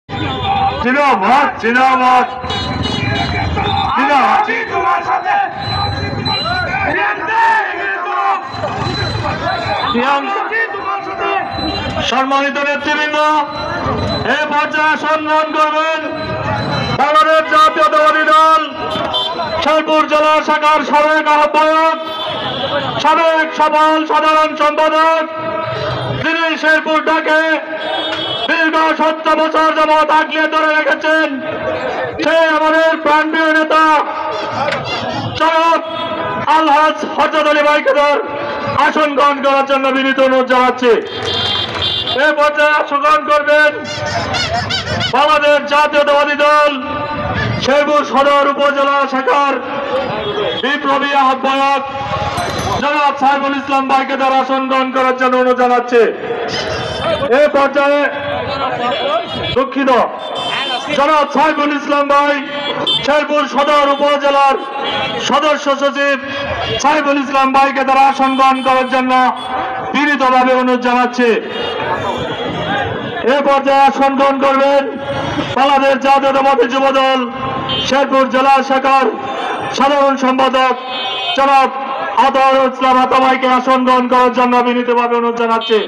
জিন্দাবাদ জিন্দাবাদ জিন্দাবাদ। সম্মানিত নেতৃবৃন্দ, এ পর্যায়ে সম্মান করবেন বাংলাদেশ জাতীয়তাবাদী দল শেরপুর জেলা শাখার সাবেক আহ্বায়ক, সাবেক সফল সাধারণ সম্পাদক, যিনি শেরপুরটাকে দীর্ঘ 70 বছর যাবৎ আগলে ধরে রেখেছেন, সে আমাদের প্রাণপ্রিয় নেতা জনাব আলহাজ হযরত আলী বাইকেদার আসন গ্রহণ করার জন্য বিনীত অনুরোধ জানাচ্ছি। এ পর্যায়ে আসন গ্রহণ করবেন বাংলাদেশ জাতীয়তাবাদী দল শেরপুর সদর উপজেলা শাখার বিপ্লবী আহ্বায়ক জনাব সাইফুল ইসলাম বাইকেদার আসন গ্রহণ করার জন্য অনুরোধ জানাচ্ছে। এ পর্যায়ে দুঃখিত জনাব সাইফুল ইসলাম ভাই শেরপুর সদর উপজেলার সদস্য সচিব সাইফুল ইসলাম ভাইকে তারা আসন গ্রহণ করার জন্য বিনীতভাবে অনুরোধ জানাচ্ছে। এ পর্যায়ে আসন গ্রহণ করবেন বাংলাদেশ জাতীয়তাবাদী যুবদল শেরপুর জেলা শাখার সাধারণ সম্পাদক জনাব আতাউর ইসলাম আতা ভাইকে আসন গ্রহণ করার জন্য বিনীতভাবে অনুরোধ জানাচ্ছে।